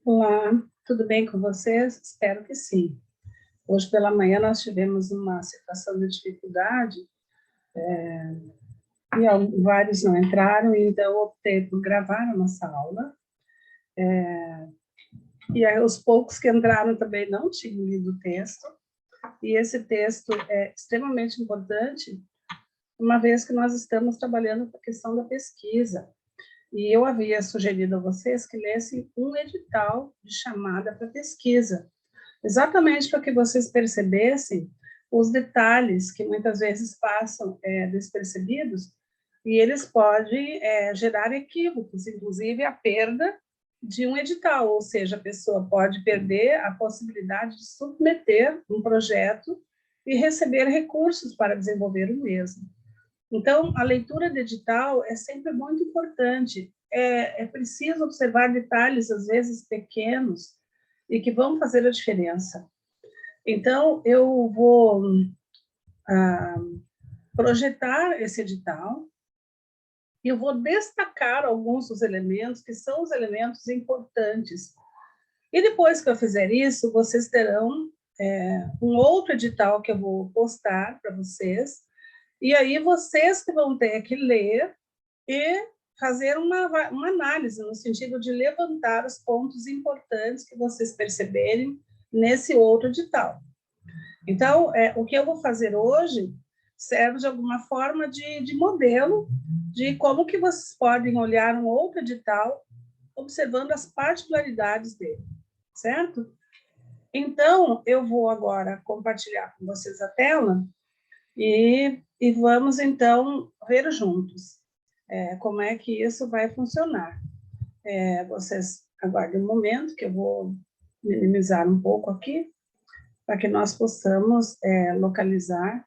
Olá, tudo bem com vocês? Espero que sim. Hoje pela manhã nós tivemos uma situação de dificuldade e vários não entraram, então eu optei por gravar a nossa aula. E aí, os poucos que entraram também não tinham lido o texto, e esse texto é extremamente importante, uma vez que nós estamos trabalhando com a questão da pesquisa. E eu havia sugerido a vocês que lessem um edital de chamada para pesquisa, exatamente para que vocês percebessem os detalhes que muitas vezes passam despercebidos, e eles podem gerar equívocos, inclusive a perda de um edital, ou seja, a pessoa pode perder a possibilidade de submeter um projeto e receber recursos para desenvolver o mesmo. Então, a leitura de edital é sempre muito importante. É preciso observar detalhes, às vezes pequenos, e que vão fazer a diferença. Então, eu vou projetar esse edital e eu vou destacar alguns dos elementos que são os elementos importantes. E depois que eu fizer isso, vocês terão um outro edital que eu vou postar para vocês, e aí vocês que vão ter que ler e fazer uma análise, no sentido de levantar os pontos importantes que vocês perceberem nesse outro edital. Então, o que eu vou fazer hoje serve de alguma forma de modelo de como que vocês podem olhar um outro edital observando as particularidades dele, certo? Então, eu vou agora compartilhar com vocês a tela e vamos, então, ver juntos como é que isso vai funcionar. Vocês aguardem um momento, que eu vou minimizar um pouco aqui, para que nós possamos localizar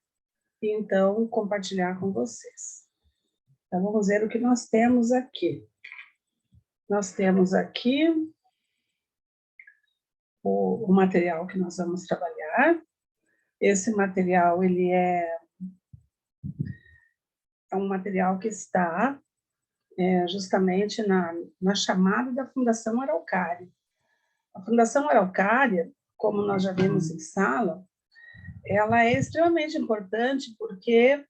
e, então, compartilhar com vocês. Então, vamos ver o que nós temos aqui. Nós temos aqui o material que nós vamos trabalhar. Esse material, ele é um material que está justamente na chamada da Fundação Araucária. A Fundação Araucária, como nós já vimos em sala, ela é extremamente importante porque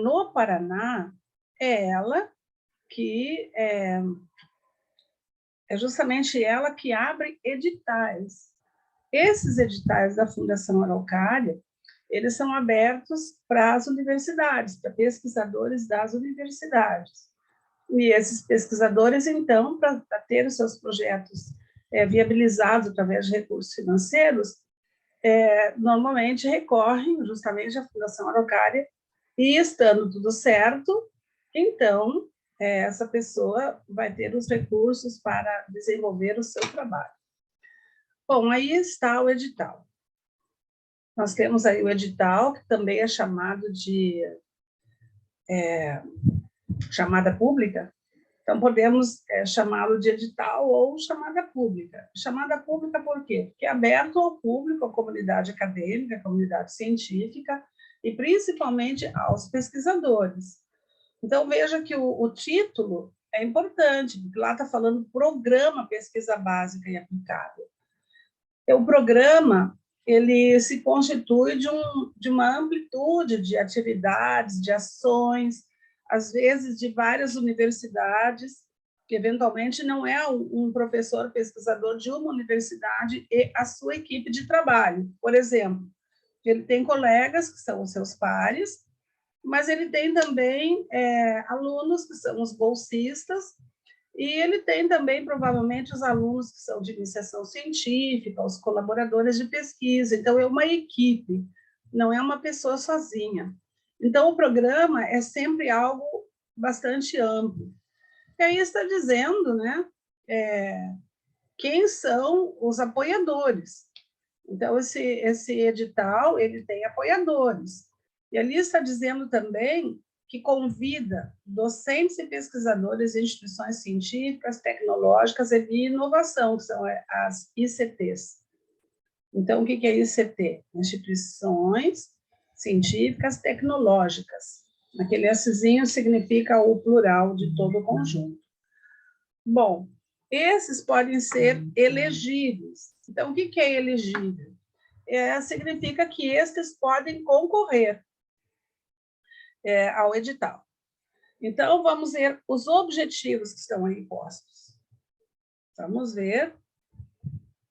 no Paraná é ela que é justamente ela que abre editais. Esses editais da Fundação Araucária, eles são abertos para as universidades, para pesquisadores das universidades. E esses pesquisadores, então, para ter os seus projetos viabilizados através de recursos financeiros, normalmente recorrem justamente à Fundação Araucária, e estando tudo certo, então, essa pessoa vai ter os recursos para desenvolver o seu trabalho. Bom, aí está o edital. Nós temos aí o edital, que também é chamado de chamada pública. Então, podemos chamá-lo de edital ou chamada pública. Chamada pública por quê? Porque é aberto ao público, à comunidade acadêmica, à comunidade científica, e principalmente aos pesquisadores. Então, veja que o título é importante, porque lá está falando Programa Pesquisa Básica e Aplicada. O programa, ele se constitui de uma amplitude de atividades, de ações, às vezes de várias universidades, que eventualmente não é um professor pesquisador de uma universidade e a sua equipe de trabalho. Por exemplo, ele tem colegas que são os seus pares, mas ele tem também alunos que são os bolsistas, e ele tem também, provavelmente, os alunos que são de iniciação científica, os colaboradores de pesquisa. Então, é uma equipe, não é uma pessoa sozinha. Então, o programa é sempre algo bastante amplo. E aí está dizendo, né, quem são os apoiadores. Então, esse edital, ele tem apoiadores. E ali está dizendo também que convida docentes e pesquisadores de instituições científicas, tecnológicas e de inovação, que são as ICTs. Então, o que é ICT? Instituições científicas tecnológicas. Aquele Szinho significa o plural de todo o conjunto. Bom, esses podem ser elegíveis. Então, o que é elegível? Significa que estes podem concorrer ao edital. Então, vamos ver os objetivos que estão aí postos. Vamos ver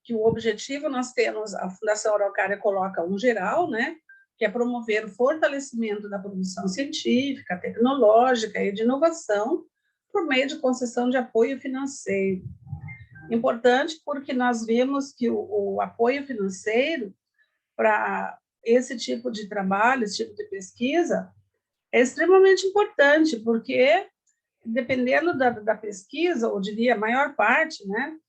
que o objetivo nós temos, a Fundação Araucária coloca um geral, né, que é promover o fortalecimento da produção científica, tecnológica e de inovação por meio de concessão de apoio financeiro. Importante porque nós vimos que o apoio financeiro para esse tipo de trabalho, esse tipo de pesquisa, é extremamente importante, porque, dependendo da pesquisa, ou diria a maior parte, né,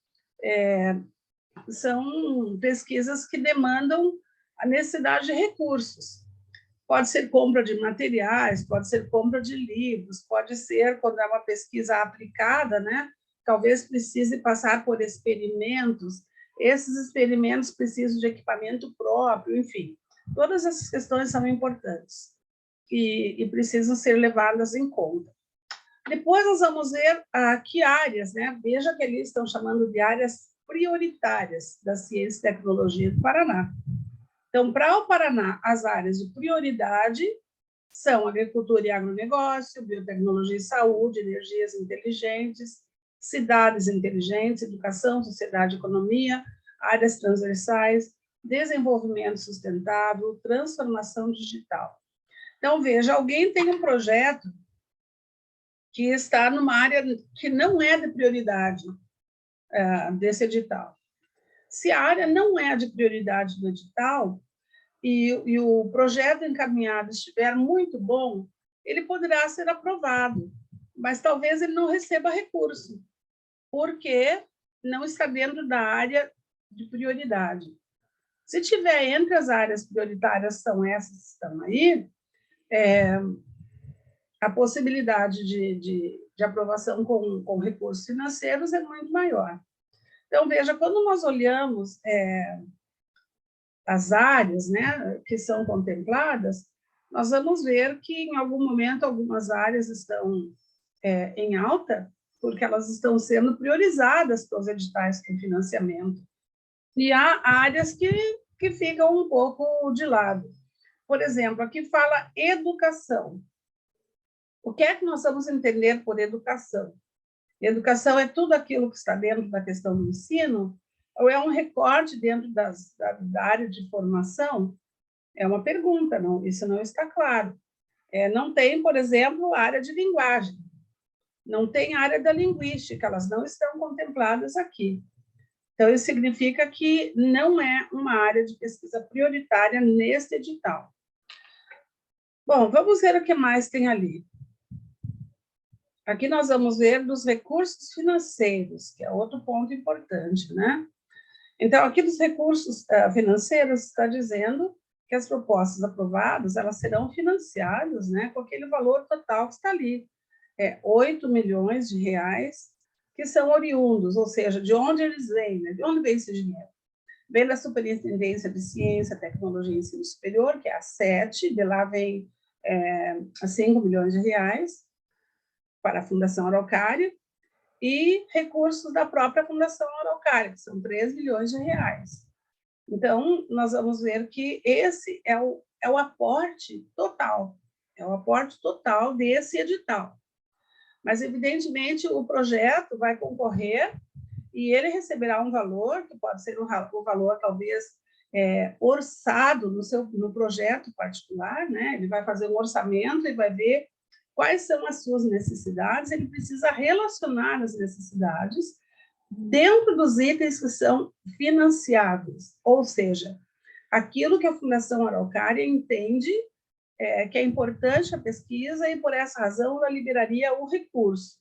são pesquisas que demandam a necessidade de recursos. Pode ser compra de materiais, pode ser compra de livros, pode ser, quando é uma pesquisa aplicada, né, talvez precise passar por experimentos, esses experimentos precisam de equipamento próprio, enfim. Todas essas questões são importantes e precisam ser levadas em conta. Depois nós vamos ver que áreas, né? Veja que eles estão chamando de áreas prioritárias da ciência e tecnologia do Paraná. Então, para o Paraná, as áreas de prioridade são agricultura e agronegócio, biotecnologia e saúde, energias inteligentes, cidades inteligentes, educação, sociedade e economia, áreas transversais, desenvolvimento sustentável, transformação digital. Então, veja, alguém tem um projeto que está numa área que não é de prioridade desse edital. Se a área não é de prioridade do edital e o projeto encaminhado estiver muito bom, ele poderá ser aprovado, mas talvez ele não receba recurso, porque não está dentro da área de prioridade. Se tiver entre as áreas prioritárias, são essas que estão aí, a possibilidade de aprovação com recursos financeiros é muito maior. Então, veja, quando nós olhamos as áreas, né, que são contempladas, nós vamos ver que, em algum momento, algumas áreas estão em alta, porque elas estão sendo priorizadas pelos editais com financiamento. E há áreas que ficam um pouco de lado. Por exemplo, aqui fala educação. O que é que nós vamos entender por educação? Educação é tudo aquilo que está dentro da questão do ensino, ou é um recorte dentro da área de formação? É uma pergunta, não, isso não está claro. Não tem, por exemplo, área de linguagem, não tem área da linguística, elas não estão contempladas aqui. Então, isso significa que não é uma área de pesquisa prioritária neste edital. Bom, vamos ver o que mais tem ali. Aqui nós vamos ver dos recursos financeiros, que é outro ponto importante, né? Então, aqui dos recursos financeiros está dizendo que as propostas aprovadas, elas serão financiadas, né, com aquele valor total que está ali. 8 milhões de reais, que são oriundos, ou seja, de onde eles vêm, né? De onde vem esse dinheiro? Vem da Superintendência de Ciência, Tecnologia e Ensino Superior, que é a SET, de lá vem 5 milhões de reais para a Fundação Araucária, e recursos da própria Fundação Araucária, que são 3 milhões de reais. Então, nós vamos ver que esse é o aporte total, desse edital. Mas, evidentemente, o projeto vai concorrer e ele receberá um valor, que pode ser um valor, talvez, orçado no projeto particular, né? Ele vai fazer um orçamento e vai ver quais são as suas necessidades, ele precisa relacionar as necessidades dentro dos itens que são financiáveis, ou seja, aquilo que a Fundação Araucária entende que é importante a pesquisa e, por essa razão, ela liberaria o recurso.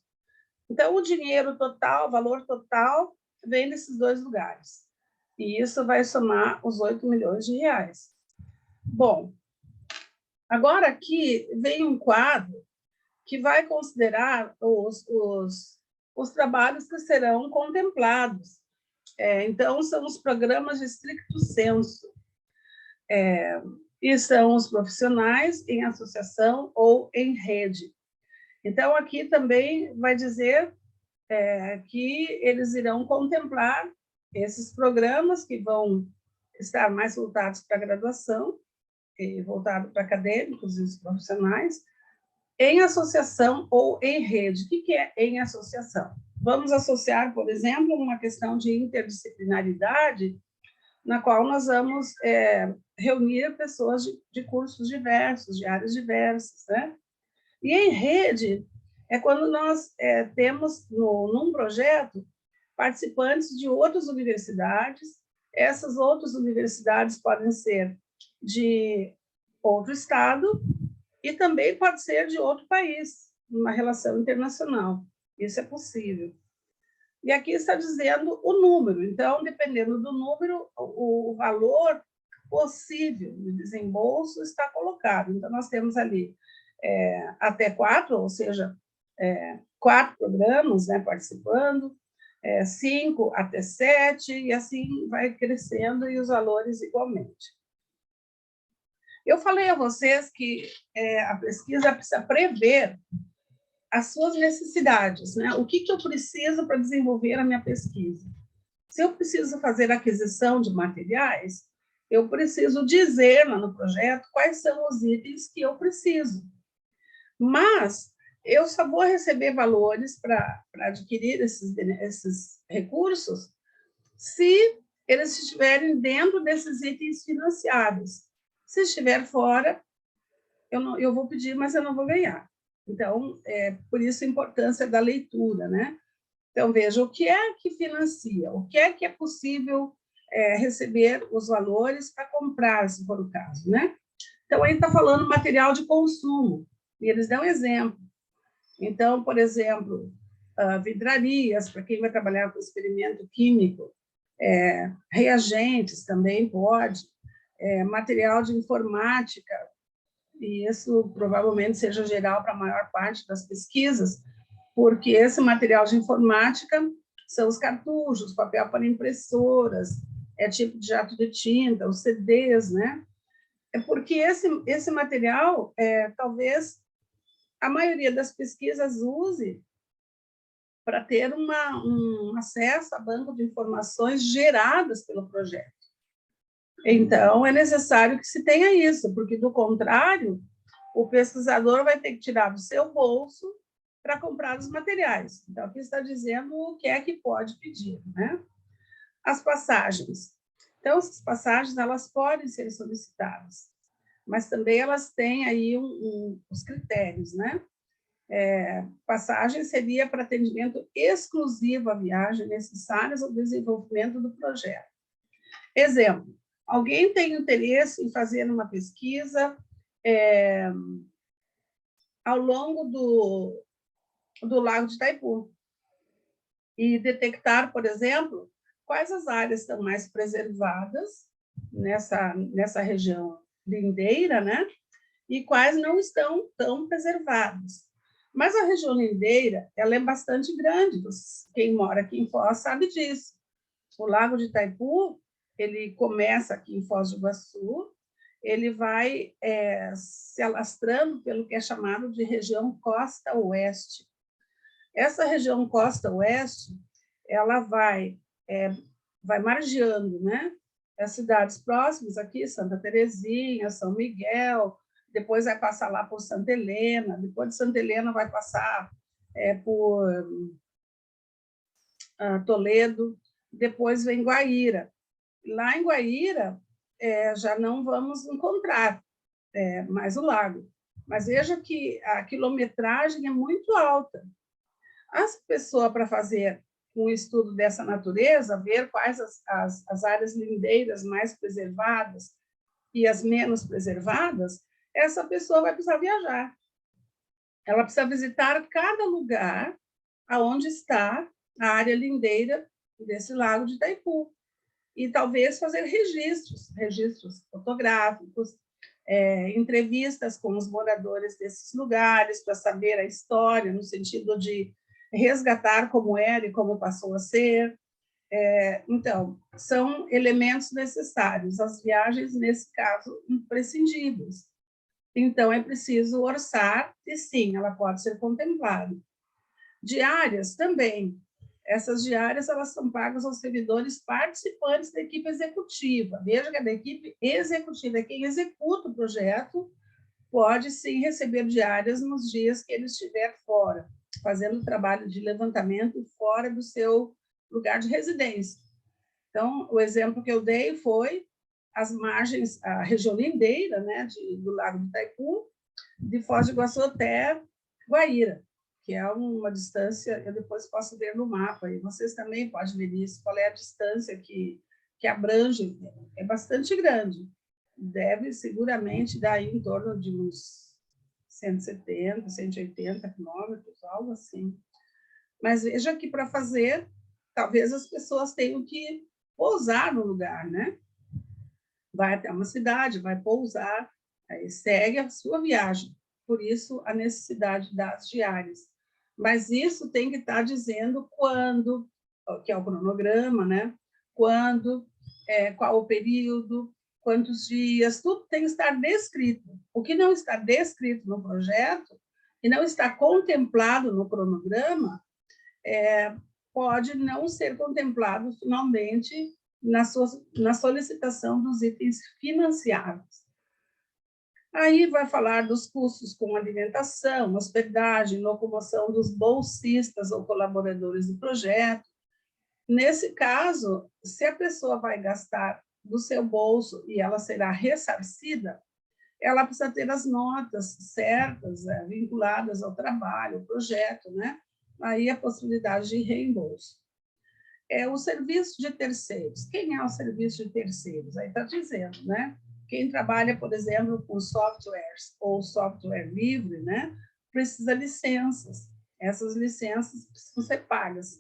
Então, o dinheiro total, o valor total, vem desses dois lugares. E isso vai somar os 8 milhões de reais. Bom, agora aqui vem um quadro que vai considerar os trabalhos que serão contemplados. Então, são os programas de estricto sensu. e são os profissionais em associação ou em rede. Então, aqui também vai dizer que eles irão contemplar esses programas que vão estar mais voltados para a graduação, e voltado para acadêmicos e os profissionais, em associação ou em rede. O que é em associação? Vamos associar, por exemplo, uma questão de interdisciplinaridade, na qual nós vamos reunir pessoas de cursos diversos, de áreas diversas, né? E em rede é quando nós temos, num projeto, participantes de outras universidades. Essas outras universidades podem ser de outro estado e também pode ser de outro país, numa relação internacional. Isso é possível. E aqui está dizendo o número. Então, dependendo do número, o valor possível de desembolso está colocado. Então, nós temos ali até 4, ou seja, 4 programas, né, participando, 5 até 7, e assim vai crescendo, e os valores igualmente. Eu falei a vocês que a pesquisa precisa prever as suas necessidades, né? O que eu preciso para desenvolver a minha pesquisa? Se eu preciso fazer aquisição de materiais, eu preciso dizer lá no projeto quais são os itens que eu preciso. Mas eu só vou receber valores para adquirir esses recursos se eles estiverem dentro desses itens financiados. Se estiver fora, eu vou pedir, mas eu não vou ganhar. Então, por isso a importância da leitura, né? Então, veja, o que é que financia? O que é possível receber os valores para comprar, se for o caso, né? Então, aí está falando material de consumo, e eles dão exemplo. Então, por exemplo, vidrarias, para quem vai trabalhar com experimento químico, reagentes também pode, material de informática, e isso provavelmente seja geral para a maior parte das pesquisas, porque esse material de informática são os cartuchos, papel para impressoras, tipo de jato de tinta, os CDs, né? É porque esse material, talvez, a maioria das pesquisas use para ter um acesso a banco de informações geradas pelo projeto. Então, é necessário que se tenha isso, porque, do contrário, o pesquisador vai ter que tirar do seu bolso para comprar os materiais. Então, aqui está dizendo o que é que pode pedir, né? As passagens. Então, essas passagens, elas podem ser solicitadas, mas também elas têm aí os critérios, né? Passagem seria para atendimento exclusivo à viagem necessárias ao desenvolvimento do projeto. Exemplo, alguém tem interesse em fazer uma pesquisa ao longo do Lago de Itaipu e detectar, por exemplo, quais as áreas estão mais preservadas nessa região lindeira, né? E quais não estão tão preservadas. Mas a região lindeira, ela é bastante grande. Quem mora aqui em Foz sabe disso. O Lago de Itaipu, ele começa aqui em Foz do Iguaçu, ele vai se alastrando pelo que é chamado de região costa oeste. Essa região costa oeste, ela vai margeando, né? As cidades próximas aqui, Santa Terezinha, São Miguel, depois vai passar lá por Santa Helena, depois de Santa Helena vai passar por Toledo, depois vem Guaíra. Lá em Guaíra, já não vamos encontrar mais o lago. Mas veja que a quilometragem é muito alta. As pessoas, para fazer um estudo dessa natureza, ver quais as áreas lindeiras mais preservadas e as menos preservadas, essa pessoa vai precisar viajar. Ela precisa visitar cada lugar aonde está a área lindeira desse Lago de Itaipu. E talvez fazer registros fotográficos, entrevistas com os moradores desses lugares para saber a história, no sentido de resgatar como era e como passou a ser. Então, são elementos necessários, as viagens, nesse caso, imprescindíveis. Então, é preciso orçar, e sim, ela pode ser contemplada. Diárias também. Essas diárias, elas são pagas aos servidores participantes da equipe executiva. Veja que a da equipe executiva é quem executa o projeto, pode sim receber diárias nos dias que ele estiver fora, fazendo trabalho de levantamento fora do seu lugar de residência. Então, o exemplo que eu dei foi as margens, a região lindeira, né, do Lago do Itaipu, de Foz do Iguaçu até Guaíra, que é uma distância, eu depois posso ver no mapa, e vocês também podem ver isso, qual é a distância que abrange, é bastante grande. Deve seguramente dar em torno de uns 170, 180 quilômetros, algo assim. Mas veja que para fazer, talvez as pessoas tenham que pousar no lugar, né? Vai até uma cidade, vai pousar, aí segue a sua viagem. Por isso, a necessidade das diárias. Mas isso tem que estar dizendo quando, que é o cronograma, né? Quando, qual o período, quantos dias, tudo tem que estar descrito. O que não está descrito no projeto e não está contemplado no cronograma, pode não ser contemplado finalmente na solicitação dos itens financiáveis. Aí vai falar dos custos com alimentação, hospedagem, locomoção dos bolsistas ou colaboradores do projeto. Nesse caso, se a pessoa vai gastar do seu bolso e ela será ressarcida, ela precisa ter as notas certas, vinculadas ao trabalho, ao projeto, né? Aí a possibilidade de reembolso. O serviço de terceiros. Quem é o serviço de terceiros? Aí está dizendo, né? Quem trabalha, por exemplo, com softwares ou software livre, né? Precisa de licenças. Essas licenças precisam ser pagas.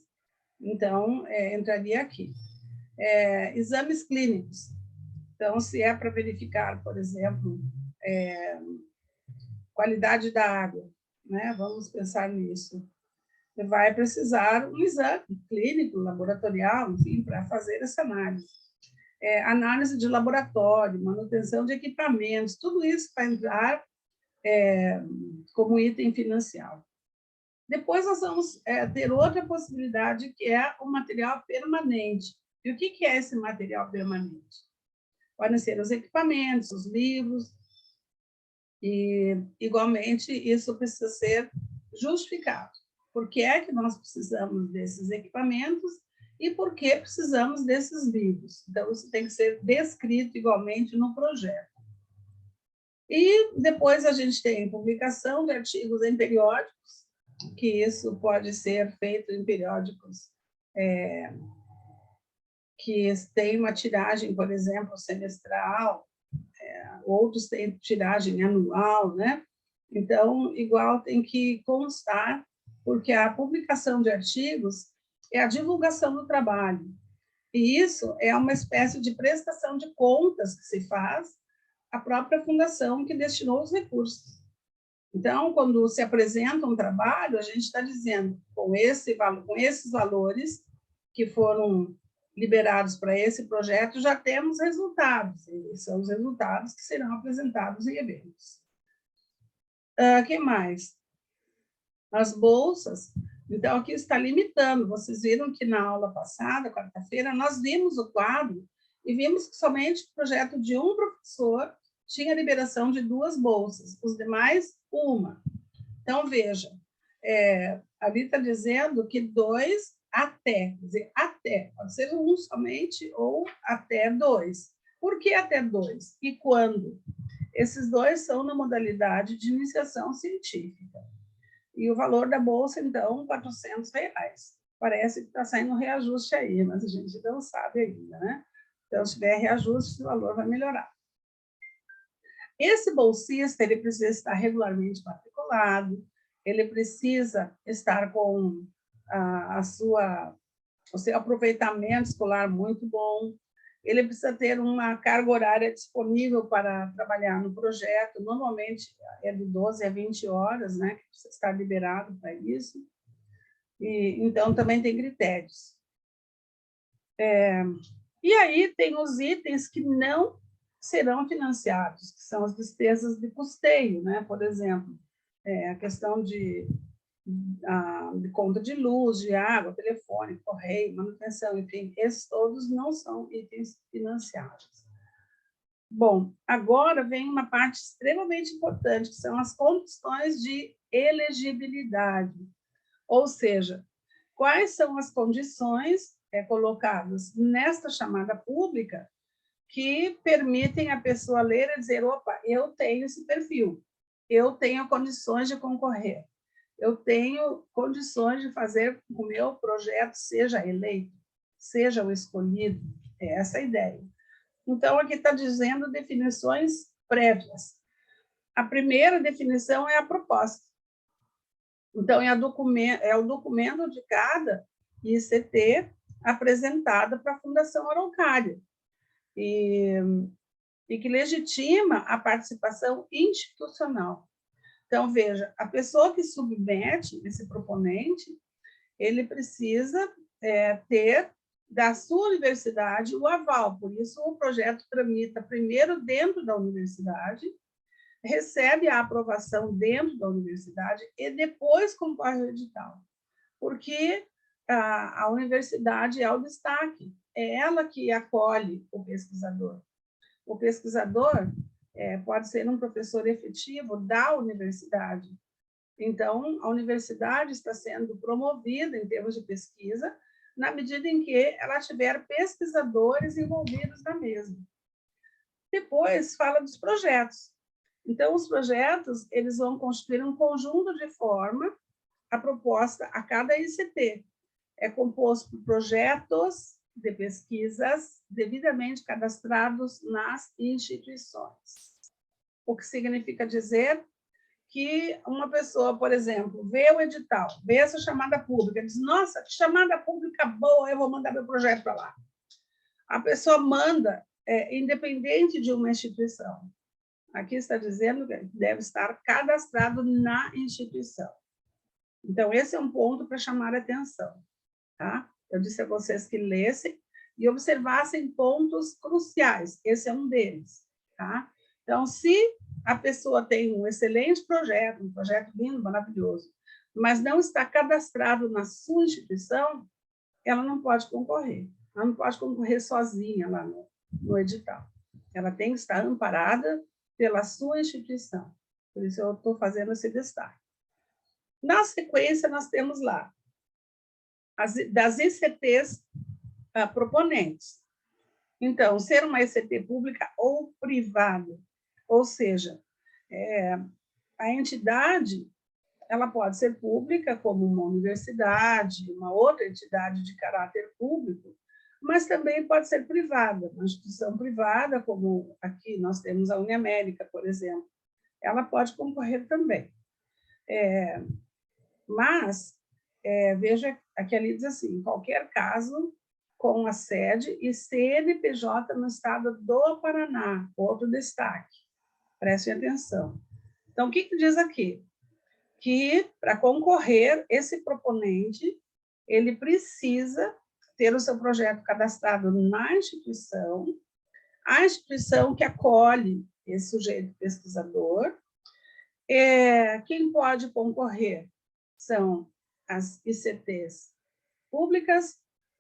Então, entraria aqui. Exames clínicos. Então, se é para verificar, por exemplo, qualidade da água, né? Vamos pensar nisso. Você vai precisar um exame clínico, laboratorial, enfim, para fazer essa análise. Análise de laboratório, manutenção de equipamentos, tudo isso vai entrar como item financiável. Depois nós vamos ter outra possibilidade, que é o material permanente. E o que é esse material permanente? Podem ser os equipamentos, os livros, e, igualmente, isso precisa ser justificado. Por que é que nós precisamos desses equipamentos e por que precisamos desses livros? Então, isso tem que ser descrito igualmente no projeto. E depois a gente tem publicação de artigos em periódicos, que isso pode ser feito em periódicos que têm uma tiragem, por exemplo, semestral, outros têm tiragem anual, né? Então, igual tem que constar, porque a publicação de artigos é a divulgação do trabalho. E isso é uma espécie de prestação de contas que se faz à própria fundação que destinou os recursos. Então, quando se apresenta um trabalho, a gente está dizendo, com esses valores que foram liberados para esse projeto, já temos resultados, e são os resultados que serão apresentados em eventos. Que mais? As bolsas. Então, aqui está limitando. Vocês viram que na aula passada, quarta-feira, nós vimos o quadro e vimos que somente o projeto de um professor tinha liberação de 2 bolsas, os demais, uma. Então, veja, ali está dizendo que 2 até, quer dizer, até, pode ser um somente ou até 2. Por que até 2? E quando? Esses 2 são na modalidade de iniciação científica. E o valor da bolsa, então, R$400. Parece que está saindo um reajuste aí, mas a gente não sabe ainda, né? Então, se tiver reajuste, o valor vai melhorar. Esse bolsista, ele precisa estar regularmente matriculado, ele precisa estar com o seu aproveitamento escolar muito bom, ele precisa ter uma carga horária disponível para trabalhar no projeto, normalmente é de 12 a 20 horas, né, que precisa estar liberado para isso, e então também tem critérios. E aí tem os itens que não serão financiados, que são as despesas de custeio, né? Por exemplo, a questão de conta de luz, de água, telefone, correio, manutenção, enfim, esses todos não são itens financiados. Bom, agora vem uma parte extremamente importante, que são as condições de elegibilidade, ou seja, quais são as condições colocadas nesta chamada pública que permitem a pessoa ler e dizer, opa, eu tenho esse perfil, eu tenho condições de concorrer, eu tenho condições de fazer com que o meu projeto seja eleito, seja o escolhido. É essa a ideia. Então, aqui está dizendo definições prévias. A primeira definição é a proposta. Então, é o documento de cada ICT apresentado para a Fundação Araucária e que legitima a participação institucional. Então, veja, a pessoa que submete esse proponente, ele precisa ter da sua universidade o aval, por isso o projeto tramita primeiro dentro da universidade, recebe a aprovação dentro da universidade e depois concorre ao edital, porque a universidade é o destaque, é ela que acolhe o pesquisador. O pesquisador pode ser um professor efetivo da universidade. Então, a universidade está sendo promovida em termos de pesquisa, na medida em que ela tiver pesquisadores envolvidos na mesma. Depois, fala dos projetos. Então, os projetos eles vão constituir um conjunto de forma a proposta a cada ICT. É composto por projetos de pesquisas devidamente cadastrados nas instituições. O que significa dizer que uma pessoa, por exemplo, vê o edital, vê essa chamada pública, diz, nossa, que chamada pública boa, eu vou mandar meu projeto para lá. A pessoa manda, independente de uma instituição. Aqui está dizendo que deve estar cadastrado na instituição. Então, esse é um ponto para chamar a atenção. Tá? Eu disse a vocês que lessem e observassem pontos cruciais. Esse é um deles. Tá? Então, se a pessoa tem um excelente projeto, um projeto lindo, maravilhoso, mas não está cadastrado na sua instituição, ela não pode concorrer. Ela não pode concorrer sozinha lá no edital. Ela tem que estar amparada pela sua instituição. Por isso, eu estou fazendo esse destaque. Na sequência, nós temos lá das ICTs proponentes. Então, ser uma ICT pública ou privada, ou seja, a entidade ela pode ser pública, como uma universidade, uma outra entidade de caráter público, mas também pode ser privada, uma instituição privada, como aqui nós temos a Uniamérica, por exemplo. Ela pode concorrer também. Mas, veja, aqui ali diz assim, em qualquer caso, com a sede e CNPJ no estado do Paraná, outro destaque, prestem atenção. Então, o que diz aqui? Que, para concorrer, esse proponente, ele precisa ter o seu projeto cadastrado na instituição, a instituição que acolhe esse sujeito pesquisador. Quem pode concorrer são as ICTs públicas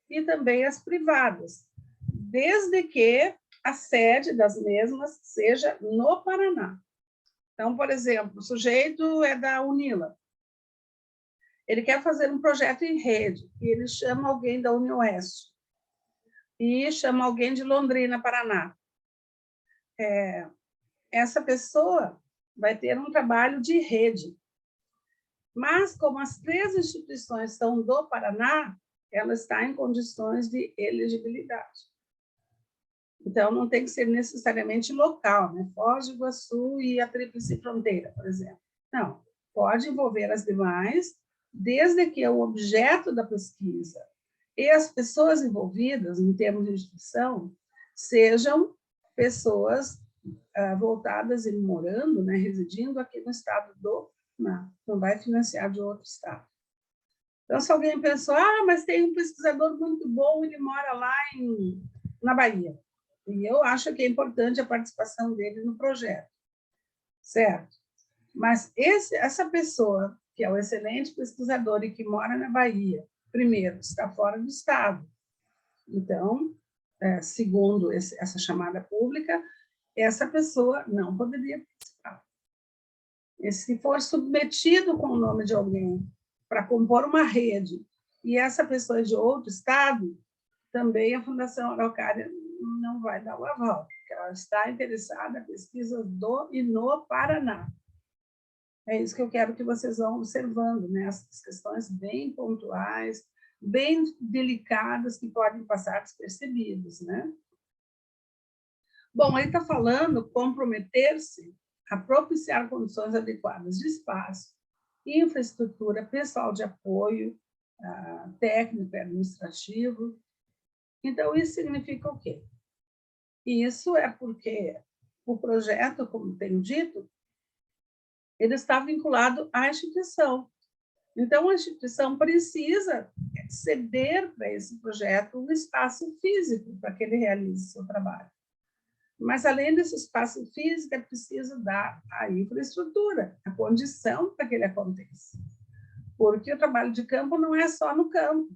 e também as privadas, desde que a sede das mesmas seja no Paraná. Então, por exemplo, o sujeito é da Unila, ele quer fazer um projeto em rede, e ele chama alguém da Unioeste, e chama alguém de Londrina, Paraná. Essa pessoa vai ter um trabalho de rede. Mas, como as 3 instituições são do Paraná, ela está em condições de elegibilidade. Então, não tem que ser necessariamente local, né? Foz do Iguaçu e a Tríplice Fronteira, por exemplo. Não, pode envolver as demais, desde que o objeto da pesquisa e as pessoas envolvidas, em termos de instituição, sejam pessoas voltadas e morando, né, residindo aqui no estado do Paraná. Não vai financiar de outro estado. Então, se alguém pensou, mas tem um pesquisador muito bom, ele mora lá na Bahia. E eu acho que é importante a participação dele no projeto, certo? Mas essa pessoa, que é um excelente pesquisador e que mora na Bahia, primeiro, está fora do Estado. Então, segundo essa chamada pública, essa pessoa não poderia participar. E se for submetido com o nome de alguém para compor uma rede, e essa pessoa é de outro estado, também a Fundação Araucária não vai dar o aval, porque ela está interessada em pesquisas do e no Paraná. É isso que eu quero que vocês vão observando, né? Essas questões bem pontuais, bem delicadas, que podem passar despercebidas, né? Bom, aí está falando comprometer-se a propiciar condições adequadas de espaço, infraestrutura, pessoal de apoio, técnico e administrativo. Então, isso significa o quê? Isso é porque o projeto, como tenho dito, ele está vinculado à instituição. Então, a instituição precisa ceder para esse projeto um espaço físico para que ele realize seu trabalho. Mas, além desse espaço físico, é preciso dar a infraestrutura, a condição para que ele aconteça. Porque o trabalho de campo não é só no campo.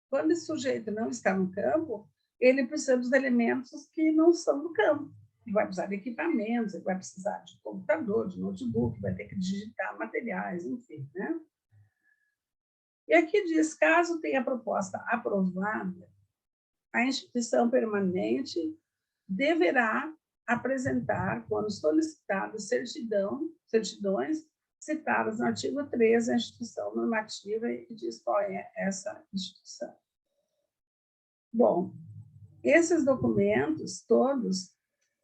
Quando esse sujeito não está no campo, ele precisa dos elementos que não são do campo. Ele vai precisar de equipamentos, ele vai precisar de computador, de notebook, vai ter que digitar materiais, enfim, né? E aqui diz, caso tenha a proposta aprovada, a instituição permanente deverá apresentar, quando solicitadas, certidões citadas no artigo 13 da instituição normativa, e diz qual é essa instituição. Bom, esses documentos todos,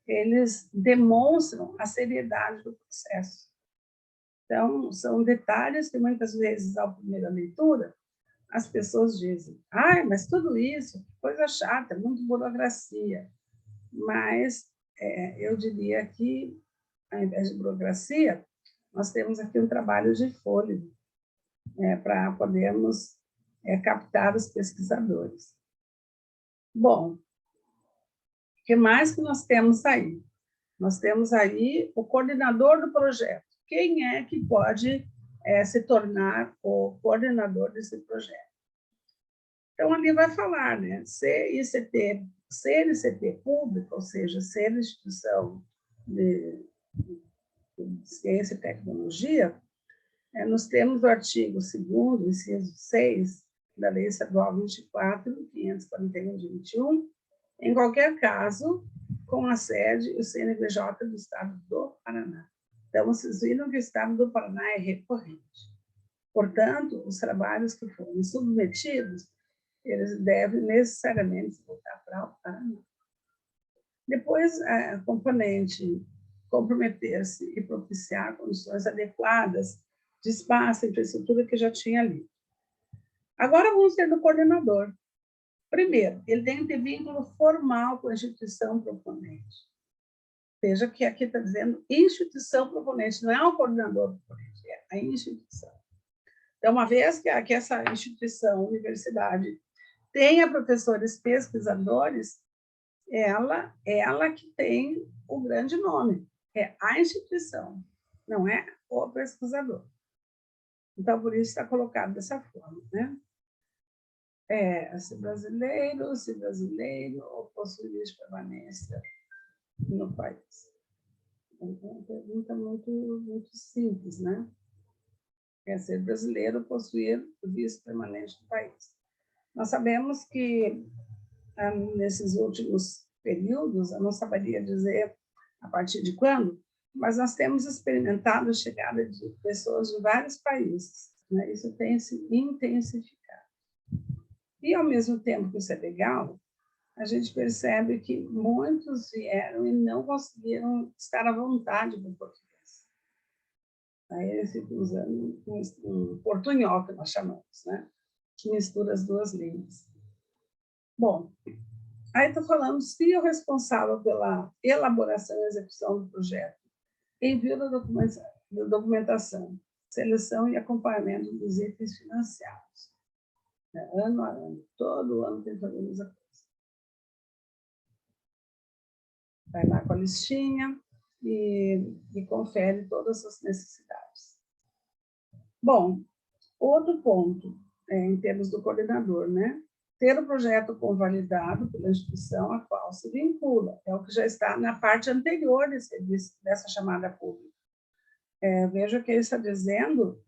eles demonstram a seriedade do processo. Então, são detalhes que muitas vezes, à primeira leitura, as pessoas dizem, mas tudo isso, coisa chata, muito burocracia. Mas eu diria que, ao invés de burocracia, nós temos aqui um trabalho de fôlego, para podermos captar os pesquisadores. Bom, o que mais que nós temos aí? Nós temos aí o coordenador do projeto. Quem é que pode se tornar o coordenador desse projeto? Então, ali vai falar, né? CNCT pública, ou seja, ser instituição de ciência e tecnologia, nós temos o artigo 2º, inciso 6, da Lei Estadual 24.541 de 21, em qualquer caso, com a sede o CNPJ do Estado do Paraná. Então, vocês viram que o Estado do Paraná é recorrente. Portanto, os trabalhos que forem submetidos, eles devem necessariamente voltar para o Paraná. Depois, a componente comprometer-se e propiciar condições adequadas de espaço e infraestrutura que já tinha ali. Agora, vamos ter do coordenador. Primeiro, ele tem que ter vínculo formal com a instituição proponente. Veja que aqui está dizendo instituição proponente, não é o coordenador proponente, é a instituição. Então, uma vez que essa instituição, universidade, tenha professores pesquisadores, ela que tem o grande nome, é a instituição, não é o pesquisador. Então, por isso está colocado dessa forma, né? Se brasileiro ou possuir de permanência no país. Então, é uma pergunta muito simples, né? É ser brasileiro ou possuir visto permanente no país. Nós sabemos que, nesses últimos períodos, eu não saberia dizer a partir de quando, mas nós temos experimentado a chegada de pessoas de vários países, né? Isso tem se intensificado. E, ao mesmo tempo que isso é legal, a gente percebe que muitos vieram e não conseguiram estar à vontade com o português. Aí eles ficam usando um portunhol, que nós chamamos, né? Que mistura as duas línguas. Bom, aí está falando se o responsável pela elaboração e execução do projeto envio da documentação, seleção e acompanhamento dos itens financiados. né? Ano a ano, todo ano tem que fazer a mesma coisa. Vai lá com a listinha e confere todas as necessidades. Bom, outro ponto, em termos do coordenador, né? Ter o projeto convalidado pela instituição a qual se vincula, é o que já está na parte anterior dessa chamada pública. Veja que ele está dizendo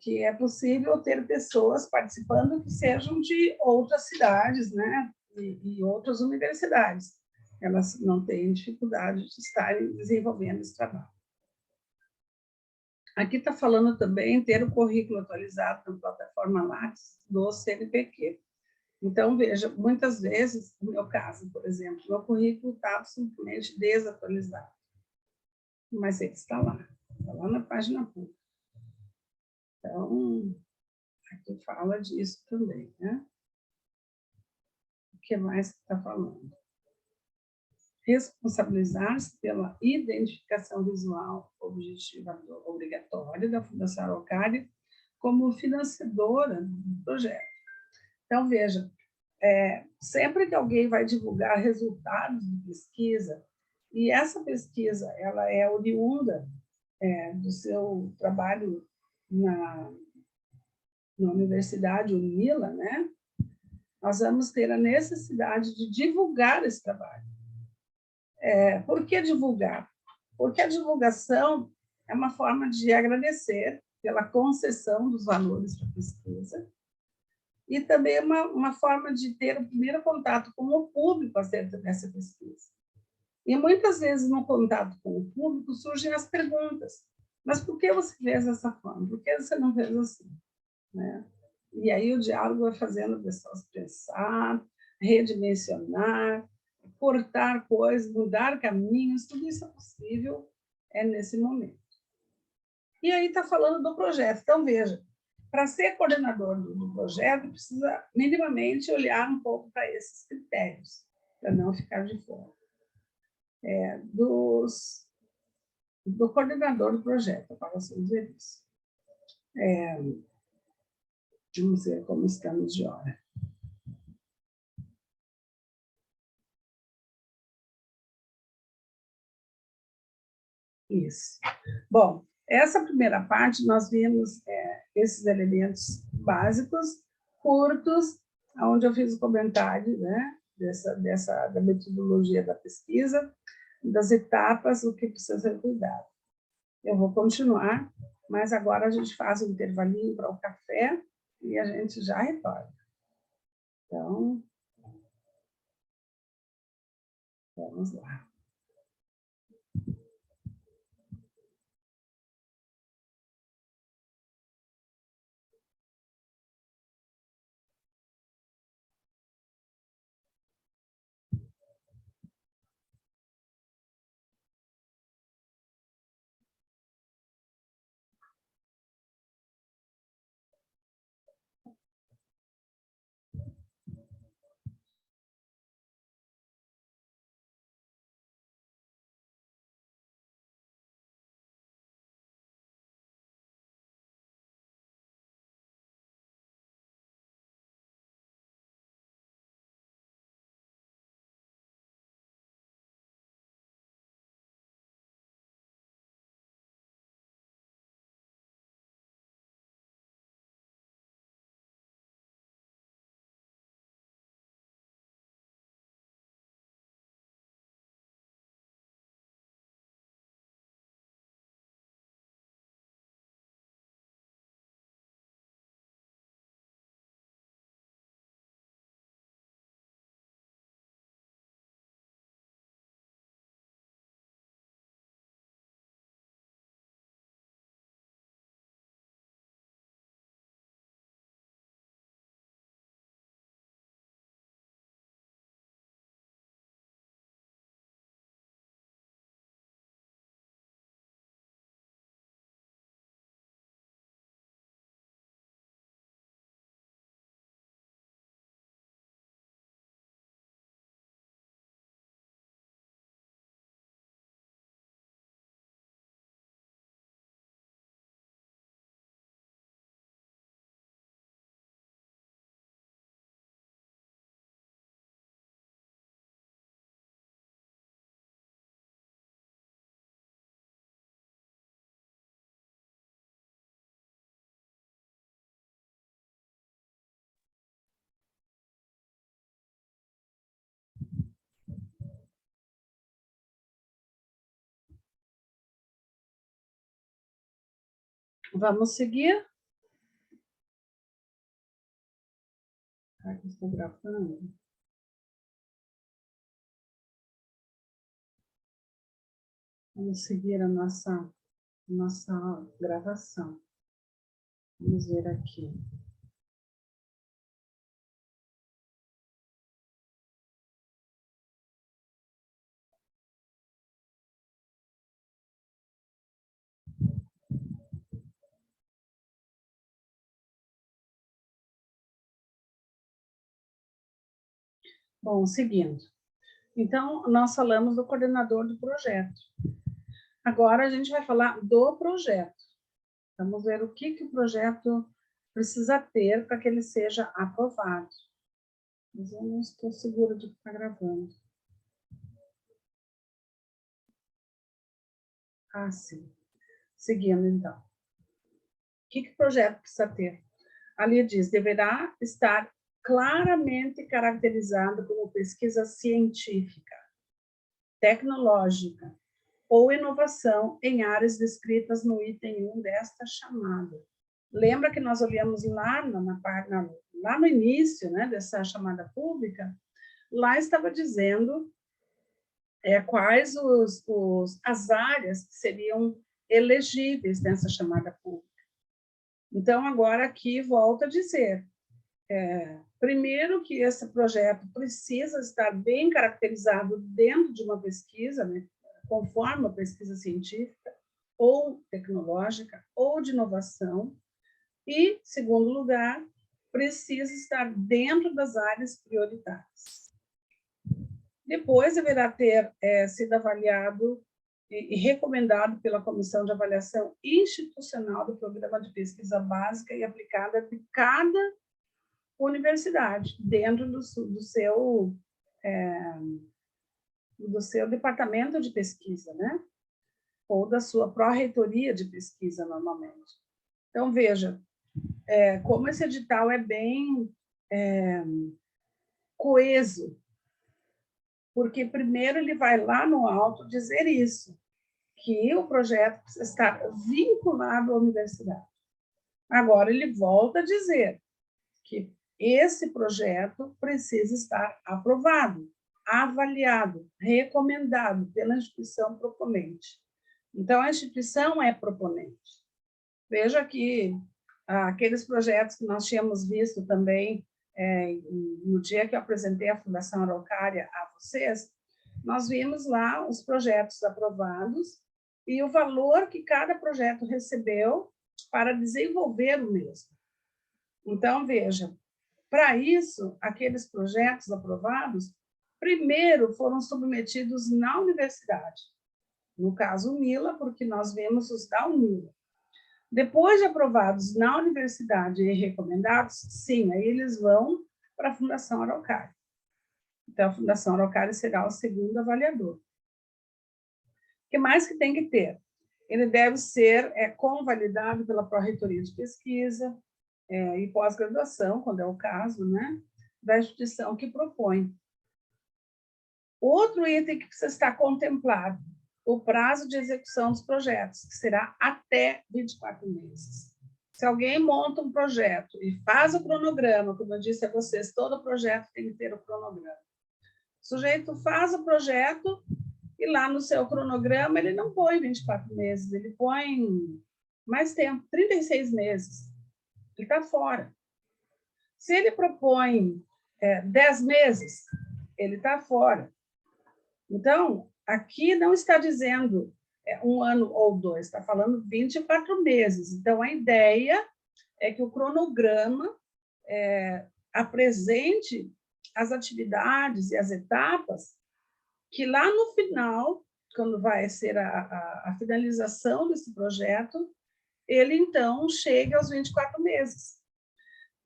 que é possível ter pessoas participando que sejam de outras cidades, né? E outras universidades. Elas não têm dificuldade de estarem desenvolvendo esse trabalho. Aqui está falando também ter o currículo atualizado na plataforma Lattes do CNPq. Então, veja, muitas vezes, no meu caso, por exemplo, meu currículo está simplesmente desatualizado, mas ele está lá na página pública. Então, aqui fala disso também, né? O que mais está falando? Responsabilizar-se pela identificação visual objetiva obrigatória da Fundação Araucária como financiadora do projeto. Então, veja, sempre que alguém vai divulgar resultados de pesquisa, e essa pesquisa ela é oriunda do seu trabalho na Universidade Unila, né? Nós vamos ter a necessidade de divulgar esse trabalho. Por que divulgar? Porque a divulgação é uma forma de agradecer pela concessão dos valores para a pesquisa e também é uma forma de ter o primeiro contato com o público acerca dessa pesquisa. E muitas vezes, no contato com o público, surgem as perguntas. Mas por que você fez dessa forma? Por que você não fez assim? Né? E aí o diálogo vai fazendo as pessoas pensar, redimensionar, cortar coisas, mudar caminhos, tudo isso é possível nesse momento. E aí está falando do projeto. Então, veja, para ser coordenador do projeto, precisa minimamente olhar um pouco para esses critérios, para não ficar de fora. Do coordenador do projeto, para vocês verem isso. Vamos ver como estamos de hora. Isso. Bom, essa primeira parte nós vimos esses elementos básicos, curtos, onde eu fiz o comentário, né, da metodologia da pesquisa, das etapas, o que precisa ser cuidado. Eu vou continuar, mas agora a gente faz um intervalinho para o café e a gente já retorna. Então, vamos lá. Vamos seguir? Aqui estou gravando. Vamos seguir a nossa gravação. Vamos ver aqui. Bom, seguindo. Então, nós falamos do coordenador do projeto. Agora, a gente vai falar do projeto. Vamos ver o que o projeto precisa ter para que ele seja aprovado. Mas eu não estou segura de estar gravando. Ah, sim. Seguindo, então. O que o projeto precisa ter? Ali diz, deverá estar claramente caracterizado como pesquisa científica, tecnológica ou inovação em áreas descritas no item 1 desta chamada. Lembra que nós olhamos lá no início, né, dessa chamada pública? Lá estava dizendo quais as áreas que seriam elegíveis nessa chamada pública. Então, agora aqui volto a dizer, primeiro que esse projeto precisa estar bem caracterizado dentro de uma pesquisa, né, conforme uma pesquisa científica, ou tecnológica, ou de inovação, e, segundo lugar, precisa estar dentro das áreas prioritárias. Depois, deverá ter sido avaliado e recomendado pela Comissão de Avaliação Institucional do Programa de Pesquisa Básica e Aplicada de cada universidade, dentro do seu departamento de pesquisa, né? Ou da sua pró-reitoria de pesquisa, normalmente. Então, veja, como esse edital é bem coeso, porque primeiro ele vai lá no alto dizer isso, que o projeto precisa estar vinculado à universidade. Agora, ele volta a dizer que esse projeto precisa estar aprovado, avaliado, recomendado pela instituição proponente. Então, a instituição é proponente. Veja que aqueles projetos que nós tínhamos visto também no dia que eu apresentei a Fundação Araucária a vocês, nós vimos lá os projetos aprovados e o valor que cada projeto recebeu para desenvolver o mesmo. Então, veja, para isso, aqueles projetos aprovados, primeiro foram submetidos na universidade, no caso, o MILA, porque nós vemos os da UNILA. Depois de aprovados na universidade e recomendados, sim, aí eles vão para a Fundação Araucária. Então, a Fundação Araucária será o segundo avaliador. O que mais que tem que ter? Ele deve ser convalidado pela Pró-Reitoria de Pesquisa e pós-graduação, quando é o caso, né, da instituição que propõe. Outro item que precisa estar contemplado, o prazo de execução dos projetos, que será até 24 meses. Se alguém monta um projeto e faz o cronograma, como eu disse a vocês, todo projeto tem que ter o cronograma. O sujeito faz o projeto e lá no seu cronograma ele não põe 24 meses, ele põe mais tempo, 36 meses. Ele está fora. Se ele propõe 10 meses, ele está fora. Então, aqui não está dizendo 1 ano ou 2, está falando 24 meses. Então, a ideia é que o cronograma apresente as atividades e as etapas que lá no final, quando vai ser a finalização desse projeto, ele, então, chegue aos 24 meses.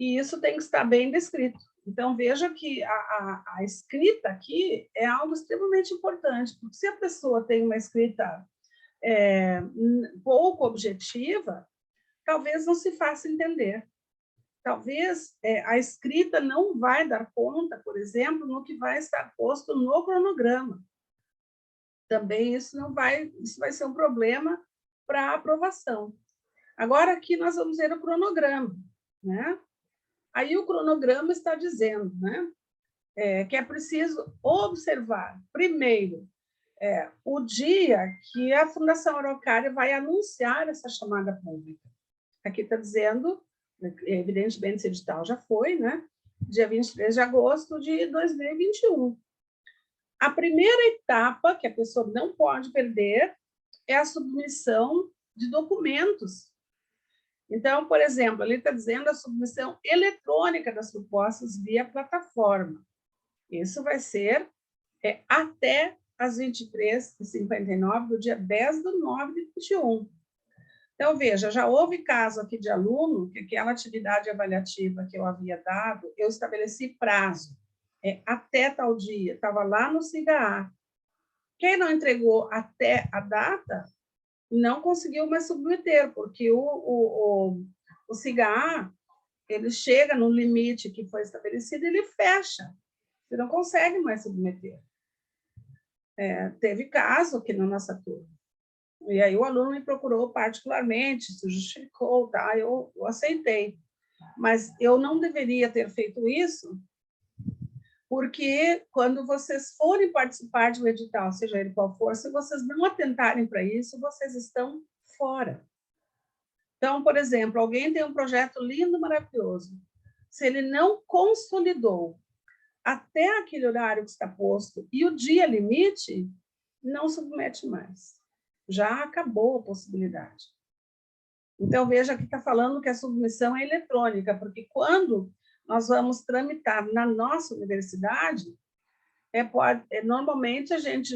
E isso tem que estar bem descrito. Então, veja que a escrita aqui é algo extremamente importante, porque se a pessoa tem uma escrita pouco objetiva, talvez não se faça entender. Talvez a escrita não vai dar conta, por exemplo, no que vai estar posto no cronograma. Também isso vai ser um problema para a aprovação. Agora, aqui nós vamos ver o cronograma, né? Aí o cronograma está dizendo, né, que é preciso observar, primeiro, o dia que a Fundação Araucária vai anunciar essa chamada pública. Aqui está dizendo, evidentemente, esse edital já foi, né? Dia 23 de agosto de 2021. A primeira etapa que a pessoa não pode perder é a submissão de documentos. Então, por exemplo, ali está dizendo a submissão eletrônica das propostas via plataforma. Isso vai ser até às 23h59 do dia 10/9/21. Então, veja, já houve caso aqui de aluno que aquela atividade avaliativa que eu havia dado, eu estabeleci prazo, até tal dia, estava lá no SIGA-A. Quem não entregou até a data, não conseguiu mais submeter, porque o SIGA-A, ele chega no limite que foi estabelecido e ele fecha. Você não consegue mais submeter. Teve caso aqui na nossa turma. E aí o aluno me procurou particularmente, se justificou, tá? Eu aceitei. Mas eu não deveria ter feito isso, porque quando vocês forem participar de um edital, seja ele qual for, se vocês não atentarem para isso, vocês estão fora. Então, por exemplo, alguém tem um projeto lindo, maravilhoso. Se ele não consolidou até aquele horário que está posto e o dia limite, não submete mais. Já acabou a possibilidade. Então, veja que está falando que a submissão é eletrônica, porque quando nós vamos tramitar na nossa universidade, normalmente a gente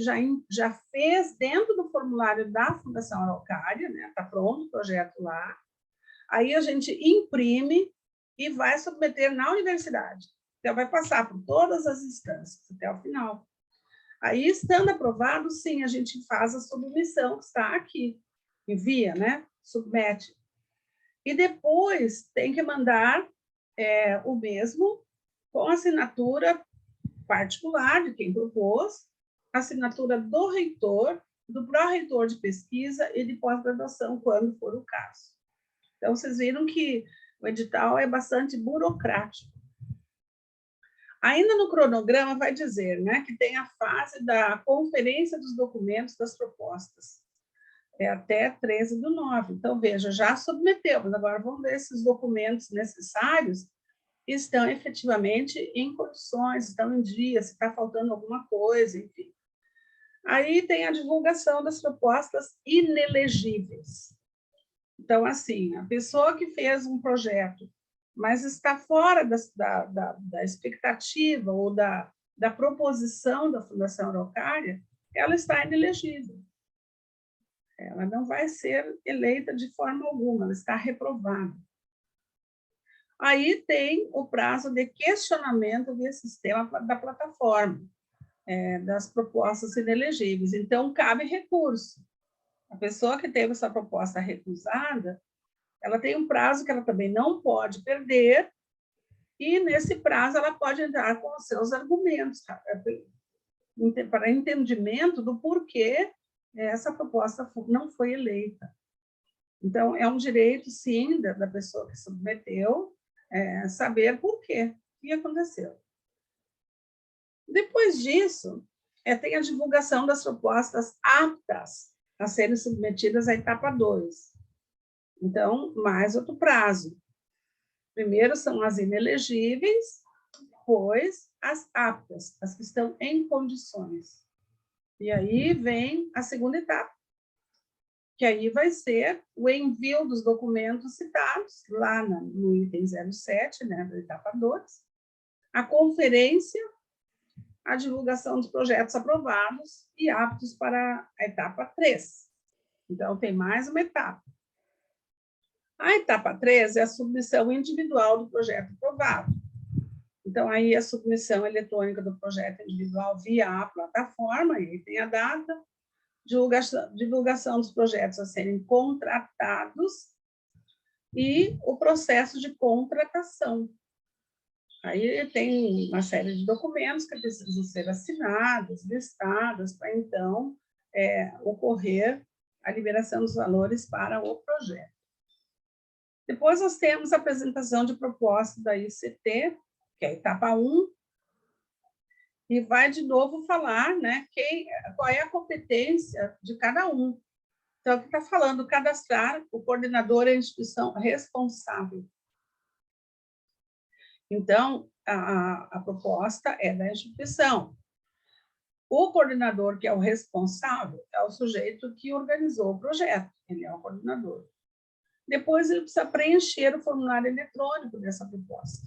já fez dentro do formulário da Fundação Araucária, né? Está pronto o projeto lá, aí a gente imprime e vai submeter na universidade. Então, vai passar por todas as instâncias até o final. Aí, estando aprovado, sim, a gente faz a submissão, que está aqui. Envia, né? Submete. E depois tem que mandar o mesmo com assinatura particular de quem propôs, assinatura do reitor, do pró-reitor de pesquisa e de pós-graduação, quando for o caso. Então, vocês viram que o edital é bastante burocrático. Ainda no cronograma vai dizer, né, que tem a fase da conferência dos documentos das propostas, até 13/9. Então, veja, já submetemos, agora vamos ver se os documentos necessários estão efetivamente em condições, estão em dia, se está faltando alguma coisa, enfim. Aí tem a divulgação das propostas inelegíveis. Então, assim, a pessoa que fez um projeto, mas está fora da expectativa ou da proposição da Fundação Araucária, ela está inelegível. Ela não vai ser eleita de forma alguma, ela está reprovada. Aí tem o prazo de questionamento via sistema da plataforma, das propostas inelegíveis. Então, cabe recurso. A pessoa que teve essa proposta recusada, ela tem um prazo que ela também não pode perder, e nesse prazo ela pode entrar com os seus argumentos, para entendimento do porquê essa proposta não foi eleita. Então, é um direito, sim, da pessoa que submeteu, saber por quê, o que aconteceu. Depois disso, tem a divulgação das propostas aptas a serem submetidas à etapa 2. Então, mais outro prazo. Primeiro são as inelegíveis, depois as aptas, as que estão em condições. E aí vem a segunda etapa, que aí vai ser o envio dos documentos citados, lá no item 07, né, da etapa 2, a conferência, a divulgação dos projetos aprovados e aptos para a etapa 3. Então, tem mais uma etapa. A etapa 3 é a submissão individual do projeto aprovado. Então, aí a submissão eletrônica do projeto individual via a plataforma, aí tem a data, divulgação dos projetos a serem contratados e o processo de contratação. Aí tem uma série de documentos que precisam ser assinados, listados, para então ocorrer a liberação dos valores para o projeto. Depois nós temos a apresentação de proposta da ICT, que é a etapa 1, e vai de novo falar, né, qual é a competência de cada um. Então, aqui está falando cadastrar o coordenador é a instituição responsável. Então, a proposta é da instituição. O coordenador, que é o responsável, é o sujeito que organizou o projeto, ele é o coordenador. Depois, ele precisa preencher o formulário eletrônico dessa proposta.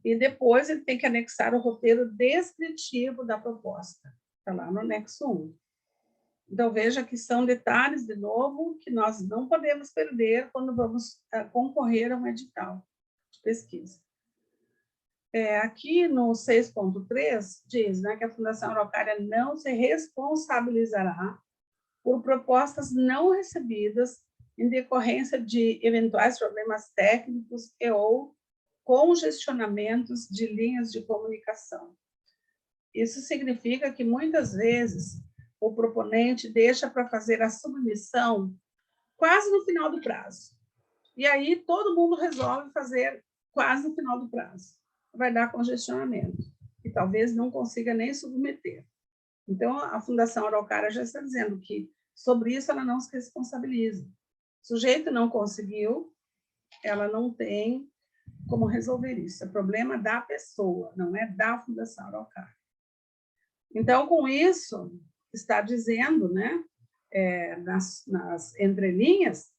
E depois, ele tem que anexar o roteiro descritivo da proposta. Está lá no anexo 1. Então, veja que são detalhes, de novo, que nós não podemos perder quando vamos concorrer a um edital de pesquisa. Aqui no 6.3, diz, né, que a Fundação Araucária não se responsabilizará por propostas não recebidas em decorrência de eventuais problemas técnicos e ou congestionamentos de linhas de comunicação. Isso significa que, muitas vezes, o proponente deixa para fazer a submissão quase no final do prazo. E aí todo mundo resolve fazer quase no final do prazo. Vai dar congestionamento e talvez não consiga nem submeter. Então, a Fundação Araucária já está dizendo que sobre isso ela não se responsabiliza. O sujeito não conseguiu, ela não tem como resolver isso. É problema da pessoa, não é da Fundação Araucária. Então, com isso, está dizendo, né, nas entrelinhas,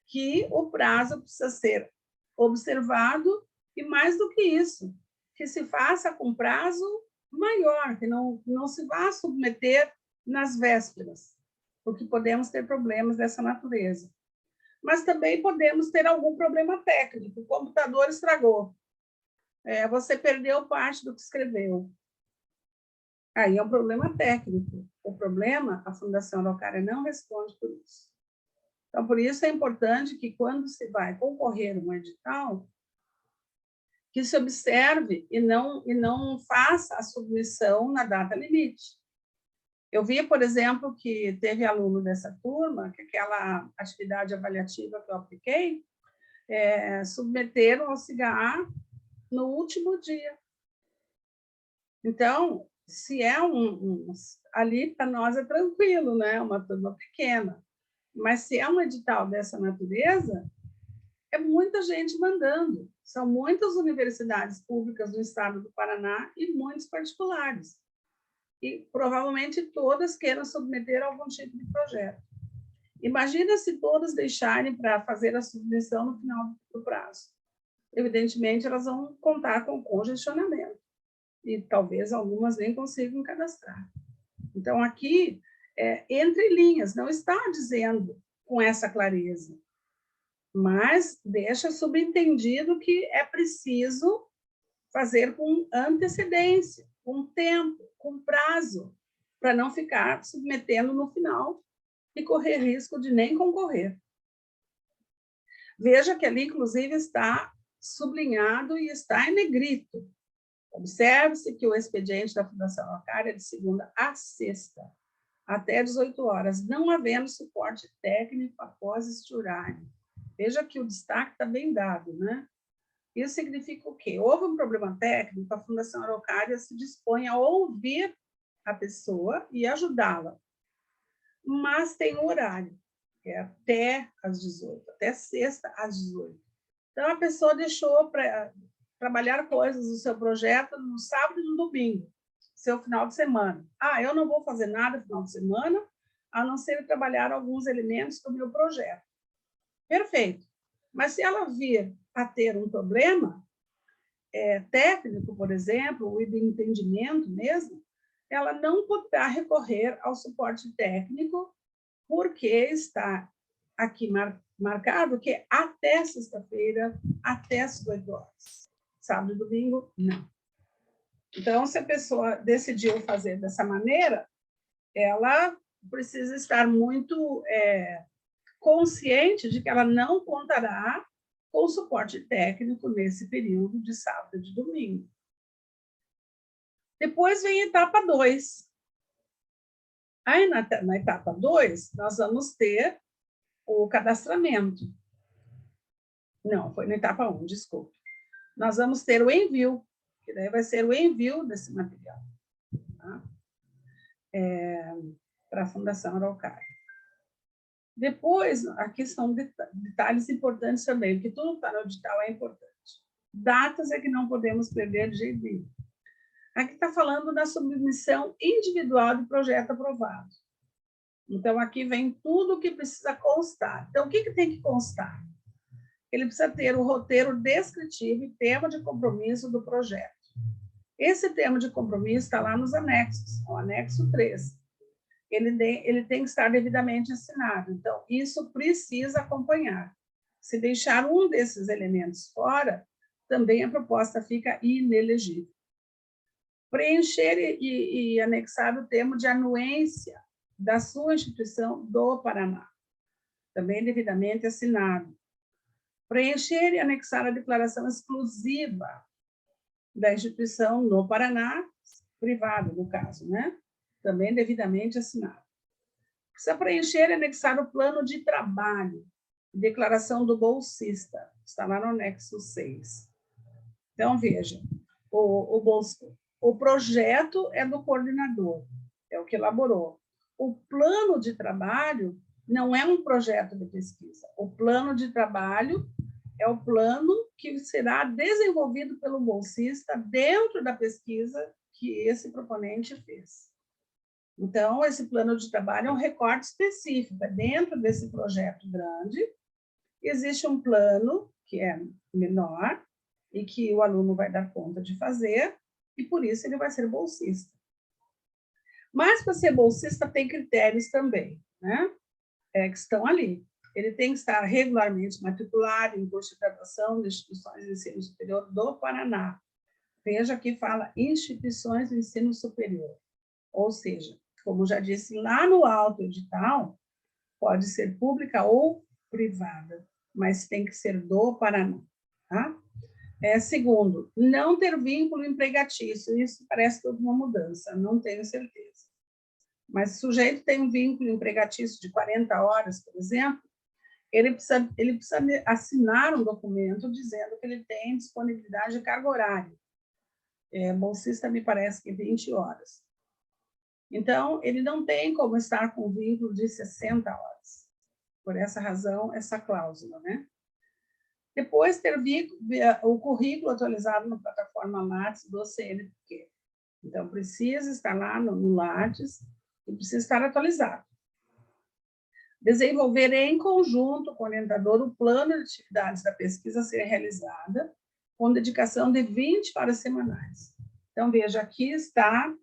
que o prazo precisa ser observado e, mais do que isso, que se faça com prazo maior, que não se vá submeter nas vésperas, porque podemos ter problemas dessa natureza. Mas também podemos ter algum problema técnico, o computador estragou, você perdeu parte do que escreveu. Aí é um problema técnico. O problema, a Fundação Araucária não responde por isso. Então, por isso é importante que, quando se vai concorrer a um edital, que se observe e não faça a submissão na data limite. Eu vi, por exemplo, que teve aluno dessa turma, que aquela atividade avaliativa que eu apliquei, submeteram ao CIGA no último dia. Então, se é ali para nós é tranquilo, né? Uma turma pequena. Mas se é um edital dessa natureza, é muita gente mandando. São muitas universidades públicas do estado do Paraná e muitos particulares. E provavelmente todas queiram submeter algum tipo de projeto. Imagina se todas deixarem para fazer a submissão no final do prazo. Evidentemente, elas vão contar com congestionamento. E talvez algumas nem consigam cadastrar. Então, aqui, entre linhas, não está dizendo com essa clareza, mas deixa subentendido que é preciso fazer com antecedência, com tempo, com prazo, para não ficar submetendo no final e correr risco de nem concorrer. Veja que ali, inclusive, está sublinhado e está em negrito. Observe-se que o expediente da Fundação Araucária é de segunda a sexta, até 18 horas, não havendo suporte técnico após este horário. Veja que o destaque está bem dado, né? Isso significa o quê? Houve um problema técnico, a Fundação Araucária se dispõe a ouvir a pessoa e ajudá-la. Mas tem um horário, que é até às 18, até sexta às 18. Então, a pessoa deixou para trabalhar coisas do seu projeto no sábado e no domingo, seu final de semana. Eu não vou fazer nada no final de semana, a não ser trabalhar alguns elementos do meu projeto. Perfeito. Mas se ela vir a ter um problema técnico, por exemplo, ou de entendimento mesmo, ela não poderá recorrer ao suporte técnico, porque está aqui marcado que é até sexta-feira, até as 18 horas. Sábado e domingo, não. Então, se a pessoa decidiu fazer dessa maneira, ela precisa estar muito consciente de que ela não contará com suporte técnico nesse período de sábado e de domingo. Depois vem a etapa 2. Aí, na etapa 2, nós vamos ter o cadastramento. Não, foi na etapa 1, desculpe. Nós vamos ter o envio, que daí vai ser o envio desse material, tá? Para a Fundação Araucária. Depois, aqui são detalhes importantes também, porque tudo que está no edital é importante. Datas é que não podemos perder de jeito nenhum. Aqui está falando da submissão individual do projeto aprovado. Então, aqui vem tudo o que precisa constar. Então, o que tem que constar? Ele precisa ter o roteiro descritivo e tema de compromisso do projeto. Esse tema de compromisso está lá nos anexos, o anexo 3. Ele tem que estar devidamente assinado. Então, isso precisa acompanhar. Se deixar um desses elementos fora, também a proposta fica inelegível. Preencher e anexar o termo de anuência da sua instituição do Paraná, também devidamente assinado. Preencher e anexar a declaração exclusiva da instituição no Paraná, privada, no caso, né? Também devidamente assinado. Precisa preencher e anexar o plano de trabalho, declaração do bolsista, está lá no anexo 6. Então, veja, o projeto é do coordenador, é o que elaborou. O plano de trabalho não é um projeto de pesquisa. O plano de trabalho é o plano que será desenvolvido pelo bolsista dentro da pesquisa que esse proponente fez. Então, esse plano de trabalho é um recorte específico. Dentro desse projeto grande, existe um plano que é menor e que o aluno vai dar conta de fazer, e por isso ele vai ser bolsista. Mas, para ser bolsista, tem critérios também, né? Que estão ali. Ele tem que estar regularmente matriculado em curso de graduação de instituições de ensino superior do Paraná. Veja que fala instituições de ensino superior. Ou seja, como já disse lá no alto edital, pode ser pública ou privada, mas tem que ser do Paraná. Tá? Segundo, não ter vínculo empregatício. Isso parece toda uma mudança, não tenho certeza. Mas se o sujeito tem um vínculo empregatício de 40 horas, por exemplo, ele precisa assinar um documento dizendo que ele tem disponibilidade de carga horária. Bolsista, me parece que 20 horas. Então, ele não tem como estar com vínculo de 60 horas. Por essa razão, essa cláusula, né? Depois, ter o currículo atualizado na plataforma Lattes do CNPq. Então, precisa estar lá no Lattes e precisa estar atualizado. Desenvolver em conjunto com o orientador o plano de atividades da pesquisa a ser realizada, com dedicação de 20 horas semanais. Então, veja, aqui está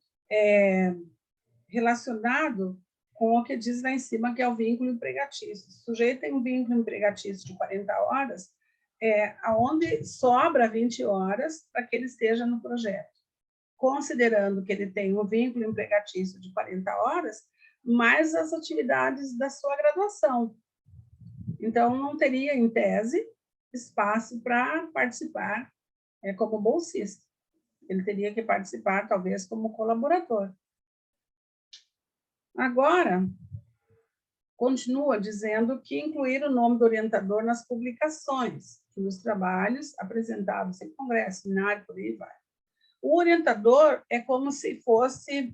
relacionado com o que diz lá em cima, que é o vínculo empregatício. Se o sujeito tem um vínculo empregatício de 40 horas, aonde sobra 20 horas para que ele esteja no projeto. Considerando que ele tem um vínculo empregatício de 40 horas, mais as atividades da sua graduação. Então, não teria, em tese, espaço para participar como bolsista. Ele teria que participar, talvez, como colaborador. Agora, continua dizendo que incluir o nome do orientador nas publicações, nos trabalhos apresentados em congresso, seminário, por aí vai. O orientador é como se fosse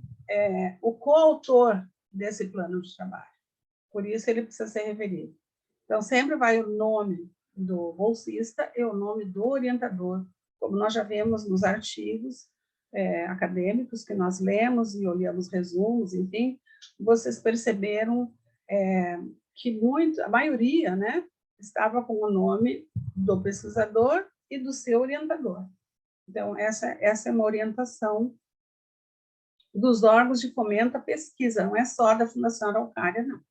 o coautor desse plano de trabalho. Por isso, ele precisa ser referido. Então, sempre vai o nome do bolsista e o nome do orientador, como nós já vemos nos artigos acadêmicos que nós lemos e olhamos resumos, enfim, vocês perceberam que a maioria, né, estava com o nome do pesquisador e do seu orientador. Então, essa é uma orientação dos órgãos de fomento à pesquisa, não é só da Fundação Araucária, não.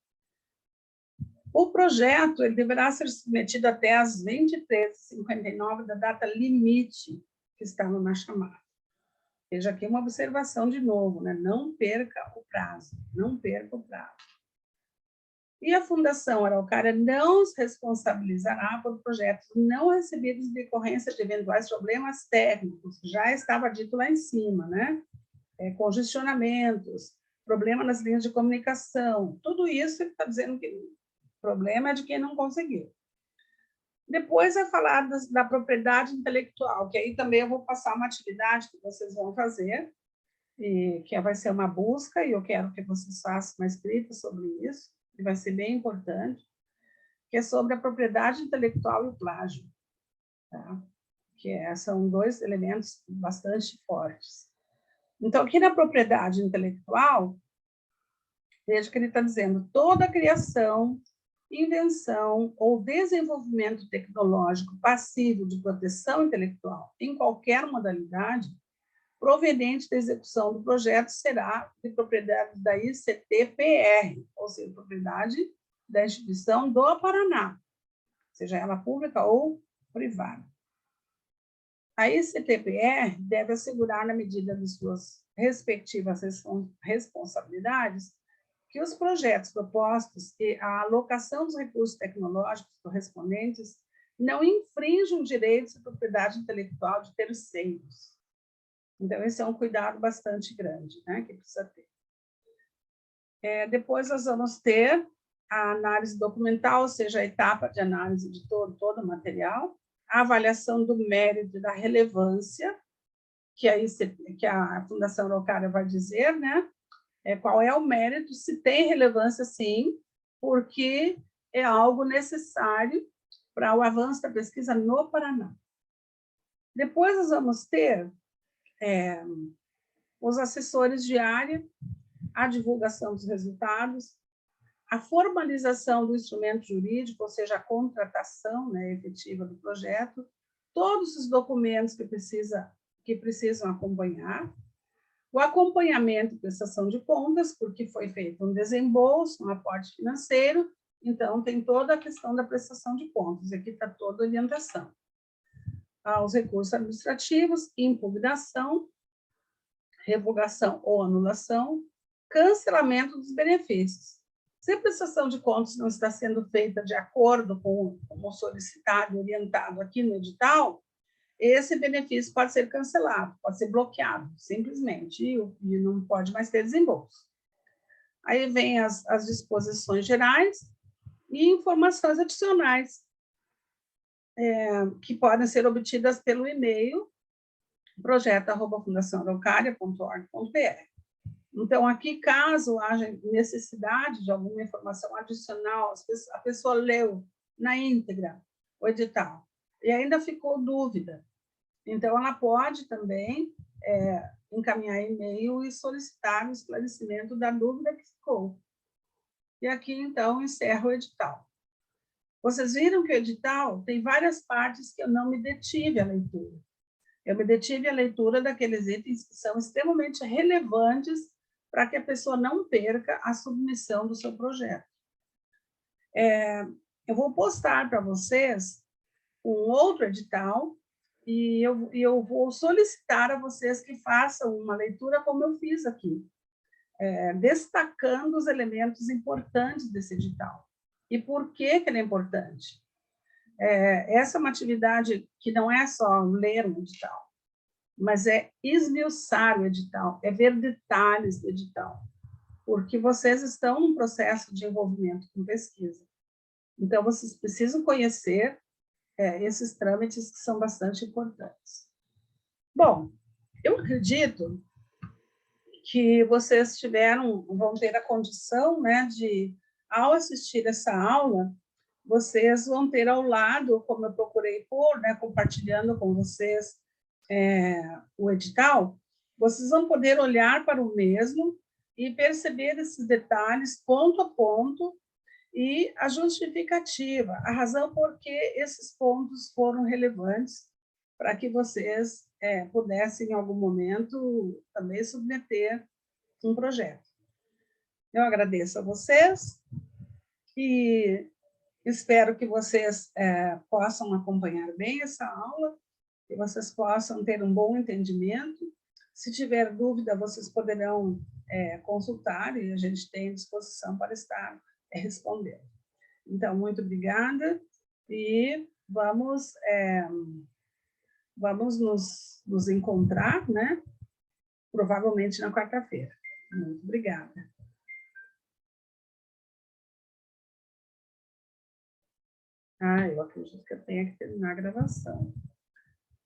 O projeto ele deverá ser submetido até às 23h59 da data limite que está na chamada. Veja aqui uma observação de novo, né? Não perca o prazo, não perca o prazo. E a Fundação Araucária não se responsabilizará por projetos não recebidos em decorrência de eventuais problemas técnicos, já estava dito lá em cima, né? Congestionamentos, problema nas linhas de comunicação, tudo isso ele está dizendo que o problema é de quem não conseguiu. Depois é falar da propriedade intelectual, que aí também eu vou passar uma atividade que vocês vão fazer, e que vai ser uma busca, e eu quero que vocês façam uma escrita sobre isso, que vai ser bem importante, que é sobre a propriedade intelectual e o plágio, tá? São dois elementos bastante fortes. Então, aqui na propriedade intelectual, veja que ele está dizendo: toda criação, invenção ou desenvolvimento tecnológico passível de proteção intelectual em qualquer modalidade, proveniente da execução do projeto, será de propriedade da ICT-PR, ou seja, propriedade da instituição do Paraná, seja ela pública ou privada. A ICT-PR deve assegurar, na medida de suas respectivas responsabilidades, que os projetos propostos e a alocação dos recursos tecnológicos correspondentes não infringam direitos de propriedade intelectual de terceiros. Então, esse é um cuidado bastante grande, né, que precisa ter. Depois, nós vamos ter a análise documental, ou seja, a etapa de análise de todo o material, a avaliação do mérito e da relevância, que a Fundação Araucária vai dizer, né? Qual é o mérito, se tem relevância, sim, porque é algo necessário para o avanço da pesquisa no Paraná. Depois, nós vamos ter os assessores de área, a divulgação dos resultados, a formalização do instrumento jurídico, ou seja, a contratação, né, efetiva do projeto, todos os documentos que precisam acompanhar, o acompanhamento e prestação de contas, porque foi feito um desembolso, um aporte financeiro, então tem toda a questão da prestação de contas, aqui está toda a orientação. Os recursos administrativos, impugnação, revogação ou anulação, cancelamento dos benefícios. Se a prestação de contas não está sendo feita de acordo com o solicitado e orientado aqui no edital, esse benefício pode ser cancelado, pode ser bloqueado, simplesmente, e não pode mais ter desembolso. Aí vem as disposições gerais e informações adicionais, que podem ser obtidas pelo e-mail projeto@fundaçãoaraucaria.org.br. Então, aqui, caso haja necessidade de alguma informação adicional, a pessoa leu na íntegra o edital e ainda ficou dúvida, então ela pode também encaminhar e-mail e solicitar o esclarecimento da dúvida que ficou. E aqui, então, encerro o edital. Vocês viram que o edital tem várias partes que eu não me detive à leitura. Eu me detive à leitura daqueles itens que são extremamente relevantes para que a pessoa não perca a submissão do seu projeto. Eu vou postar para vocês um outro edital e eu vou solicitar a vocês que façam uma leitura como eu fiz aqui, destacando os elementos importantes desse edital. E por que ele é importante? Essa é uma atividade que não é só ler um edital, mas é esmiuçar o edital, é ver detalhes do edital, porque vocês estão num processo de envolvimento com pesquisa. Então, vocês precisam conhecer esses trâmites que são bastante importantes. Bom, eu acredito que vocês vão ter a condição, né, de, ao assistir essa aula, vocês vão ter ao lado, como eu procurei pôr, né, compartilhando com vocês o edital, vocês vão poder olhar para o mesmo e perceber esses detalhes ponto a ponto e a justificativa, a razão por que esses pontos foram relevantes para que vocês pudessem, em algum momento, também submeter um projeto. Eu agradeço a vocês e espero que vocês possam acompanhar bem essa aula, que vocês possam ter um bom entendimento. Se tiver dúvida, vocês poderão consultar e a gente tem disposição para estar respondendo. Então, muito obrigada e vamos nos encontrar, né? Provavelmente na quarta-feira. Muito obrigada. Ah, eu acredito que eu tenha que terminar a gravação.